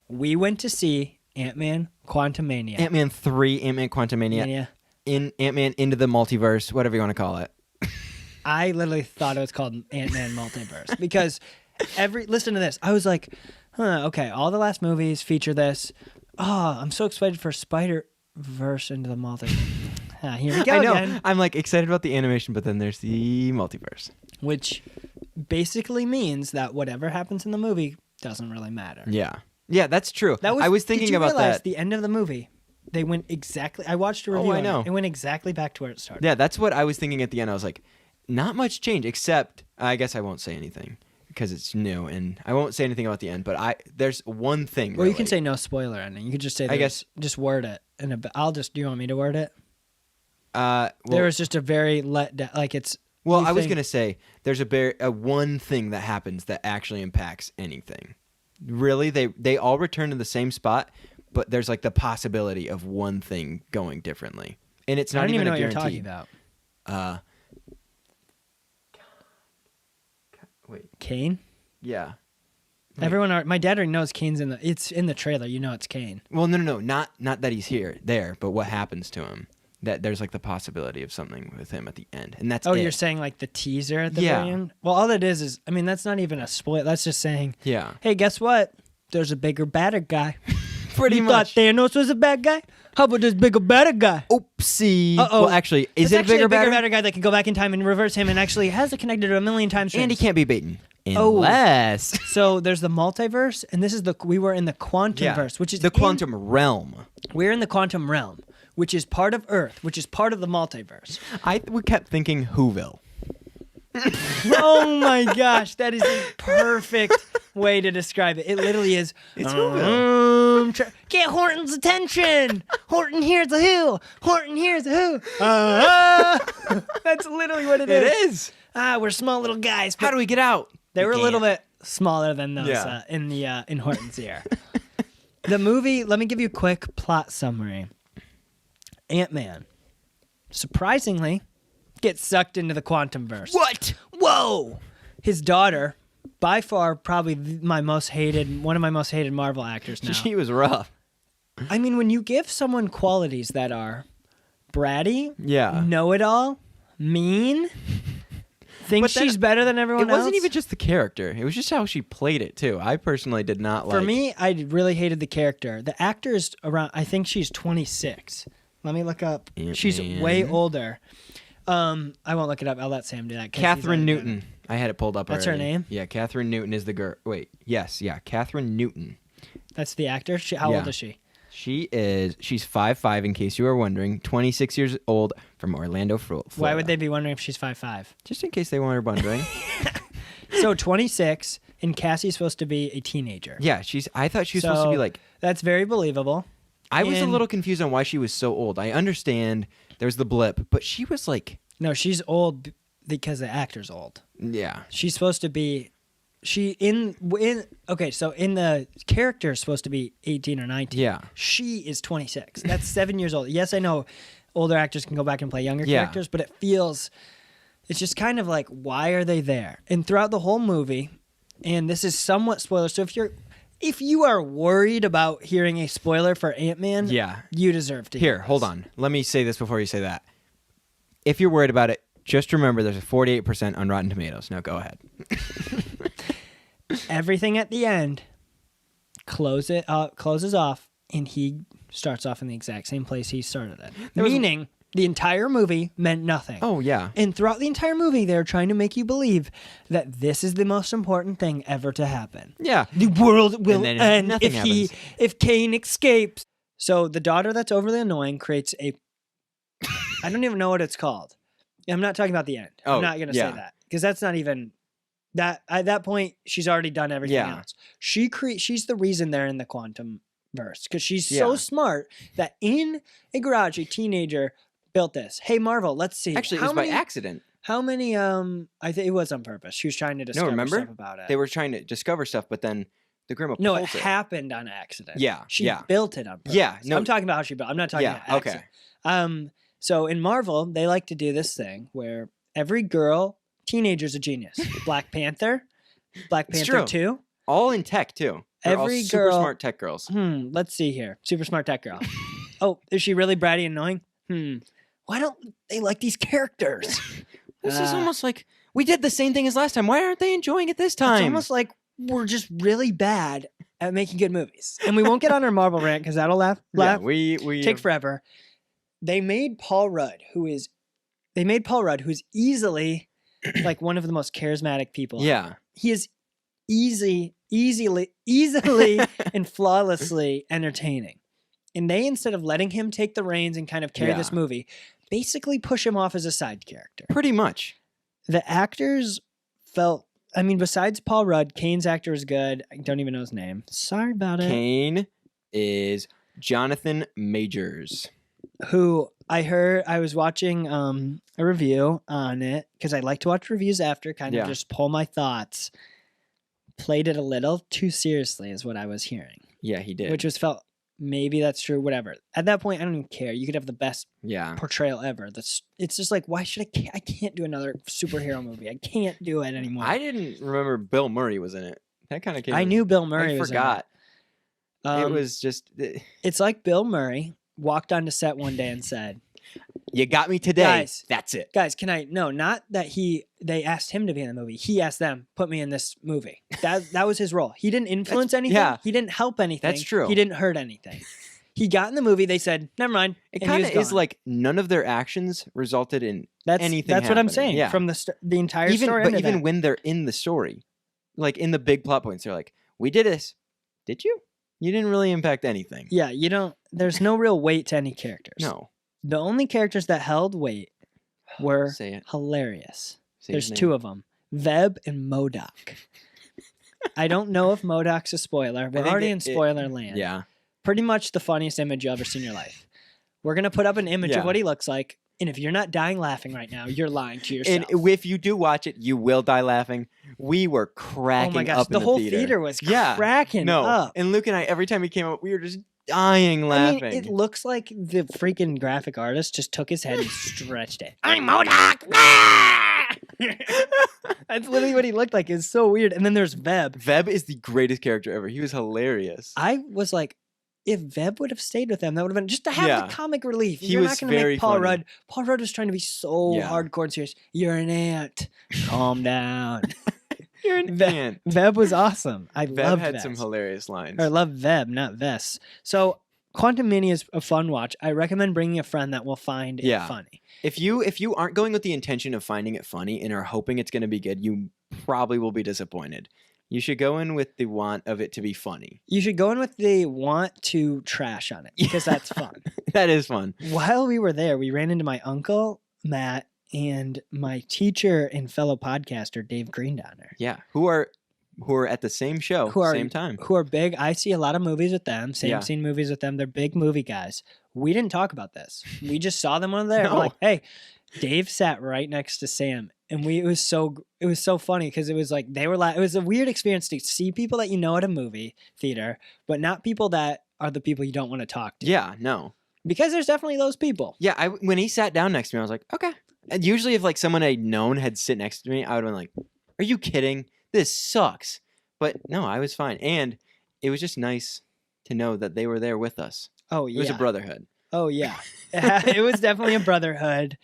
We went to see Ant-Man Quantumania. Ant-Man 3, Ant-Man Quantumania, in Ant-Man Into the Multiverse, whatever you want to call it. I literally thought it was called Ant-Man Multiverse because listen to this. I was like, okay, all the last movies feature this. Oh, I'm so excited for Spider-Verse Into the Multiverse. Here we go I know. again. I'm like excited about the animation, but then there's the multiverse. Which basically means that whatever happens in the movie doesn't really matter. Yeah. Yeah, that's true. I was thinking about that. The end of the movie, they went exactly... I watched a review. I know. It went exactly back to where it started. Yeah, that's what I was thinking at the end. I was like, not much change, except... I guess I won't say anything because it's new, and I won't say anything about the end, but there's one thing. Well, you can say no spoiler ending. You could just say... Just word it. Do you want me to word it? There was just a very it's... Well, I was going to say, there's a one thing that happens that actually impacts anything. Really, they all return to the same spot, but there's like the possibility of one thing going differently. And it's not even a guarantee. I don't even know what you're talking about. Wait. Kane? Yeah. My dad already knows Kane's it's in the trailer. You know it's Kane. Well, no. Not that he's there, but what happens to him. That there's like the possibility of something with him at the end. And that's you're saying like the teaser at the very end? Well, all that is I mean, that's not even a spoiler. That's just saying, hey, guess what? There's a bigger, badder guy. Pretty much. You thought Thanos was a bad guy? How about this bigger, badder guy? Oopsie. Uh-oh. Well, actually, is it a bigger, badder guy that can go back in time and reverse him and actually has it connected a million times? And he can't be beaten. Unless. So there's the multiverse, and this is we were in the quantumverse, which is the quantum realm. We're in the quantum realm, which is part of Earth, which is part of the multiverse. We kept thinking Whoville. Oh my gosh, that is the perfect way to describe it. It literally is. It's Whoville. Get Horton's attention. Horton here's a who. Horton here's a who. That's literally what it is. It is. We're small little guys. How do we get out? They were a little bit smaller than those in Horton's ear. The movie. Let me give you a quick plot summary. Ant-Man, surprisingly, gets sucked into the Quantumverse. What? Whoa! His daughter, by far, probably one of my most hated Marvel actors now. She was rough. I mean, when you give someone qualities that are bratty, know-it-all, mean, thinks she's better than everyone else. It wasn't even just the character. It was just how she played it, too. I personally did not like... For me, I really hated the character. The actor is around... I think she's 26. Let me look up. Ant-Man. She's way older. I won't look it up. I'll let Sam do that. Catherine Newton. I had it pulled up already. That's her name? Yeah, Catherine Newton is the girl. Wait, yes, Catherine Newton. That's the actor? How old is she? She's 5'5", in case you were wondering. 26 years old, from Orlando, Florida. Why would they be wondering if she's 5'5"? Just in case they were wondering. So 26, and Cassie's supposed to be a teenager. Yeah, I thought she was supposed to be like... That's very believable. I was a little confused on why she was so old. I understand there's the blip, but she was like... No, she's old because the actor's old. Yeah. She's supposed to be... Okay, so in the character is supposed to be 18 or 19. Yeah. She is 26. That's 7 years old. Yes, I know older actors can go back and play younger characters, but it's just kind of like, why are they there? And throughout the whole movie, and this is somewhat spoiler, so if you are worried about hearing a spoiler for Ant-Man, you deserve to hear this. Hold on. Let me say this before you say that. If you're worried about it, just remember there's a 48% on Rotten Tomatoes. Now go ahead. Everything at the end closes off, and he starts off in the exact same place he started at. Meaning, the entire movie meant nothing. Oh, yeah. And throughout the entire movie, they're trying to make you believe that this is the most important thing ever to happen. Yeah. The world will end if if Kane escapes. So the daughter that's overly annoying creates I don't even know what it's called. I'm not talking about the end. I'm not going to say that. Because that's not even... That at that point, she's already done everything else. She's the reason they're in the quantum verse, because she's so smart that in a garage, a teenager built this. Hey, Marvel, let's see. Actually, it was by accident. How many? I think it was on purpose. She was trying to discover stuff about it. They were trying to discover stuff, but then the grandma No, pulls it happened on accident. Yeah, she built it on purpose. Yeah, no, I'm talking about how she built. I'm not talking about accident. Okay. So in Marvel, they like to do this thing where every girl. Teenager's a genius. Black Panther 2. All in tech, too. Every super girl, smart tech girls. Let's see here. Super smart tech girl. Oh, is she really bratty and annoying? Why don't they like these characters? This is almost like we did the same thing as last time. Why aren't they enjoying it this time? It's almost like we're just really bad at making good movies. And we won't get on our Marvel rant because that'll we take forever. They made Paul Rudd, who's easily like one of the most charismatic people. Yeah. He is easily and flawlessly entertaining. And they, instead of letting him take the reins and kind of carry this movie, basically push him off as a side character. Pretty much. The actors felt, I mean, besides Paul Rudd, Kane's actor was good. I don't even know his name. Sorry about it. Kane is Jonathan Majors. Who I was watching a review on it because I like to watch reviews after, kind of just pull my thoughts. Played it a little too seriously is what I was hearing. Yeah, he did. Which was felt, maybe that's true, whatever. At that point, I don't even care. You could have the best portrayal ever. It's just like, why should I can't do another superhero movie. I can't do it anymore. I didn't remember Bill Murray was in it. That kind of came. I knew Bill Murray was forgot. In it. It was just... It's like Bill Murray walked onto set one day and said, "You got me today. Guys, that's it." Guys, not that they asked him to be in the movie. He asked them, put me in this movie. That was his role. He didn't influence anything. Yeah. He didn't help anything. That's true. He didn't hurt anything. He got in the movie. They said, never mind. It kind of is like none of their actions resulted in anything That's what I'm happening. saying. Yeah. From the entire story. But even when they're in the story, like in the big plot points, they're like, "We did this. Did you? You didn't really impact anything." Yeah, you don't. There's no real weight to any characters. No. The only characters that held weight were hilarious. There's two of them, Veb and MODOK. I don't know if MODOK's a spoiler. We're already in spoiler land. Yeah. Pretty much the funniest image you'll ever see in your life. We're going to put up an image of what he looks like. And if you're not dying laughing right now, you're lying to yourself. And if you do watch it, you will die laughing. We were cracking up. Oh my gosh, the whole theater was cracking up. And Luke and I, every time he came up, we were just dying laughing. I mean, it looks like the freaking graphic artist just took his head and stretched it. I'm MODOK! That's literally what he looked like. It's so weird. And then there's Veb. Veb is the greatest character ever. He was hilarious. I was like, if Veb would have stayed with them, that would have been just to have the comic relief. You're not going to make Paul Rudd. Paul Rudd was trying to be so hardcore and serious. You're an ant. Calm down. You're an ant. Veb was awesome. Veb had some hilarious lines. I love Veb, not Vess. So Quantumania is a fun watch. I recommend bringing a friend that will find it funny. If you aren't going with the intention of finding it funny and are hoping it's going to be good, you probably will be disappointed. You should go in with the want of it to be funny. You should go in with the want to trash on it because that's fun. That is fun. While we were there, we ran into my uncle, Matt, and my teacher and fellow podcaster, Dave Greendowner. Yeah, who are at the same show, same time. Who are big. I see a lot of movies with them. Seen movies with them. They're big movie guys. We didn't talk about this. We just saw them on there. No. We're like, hey, Dave sat right next to Sam. And it was so funny because it was like it was a weird experience to see people that you know at a movie theater, but not people that are the people you don't want to talk to. Yeah, no. Because there's definitely those people. Yeah, when he sat down next to me, I was like, okay. And usually if like someone I'd known had sit next to me, I would have been like, are you kidding? This sucks. But no, I was fine. And it was just nice to know that they were there with us. Oh, yeah. It was a brotherhood. Oh, yeah. It was definitely a brotherhood.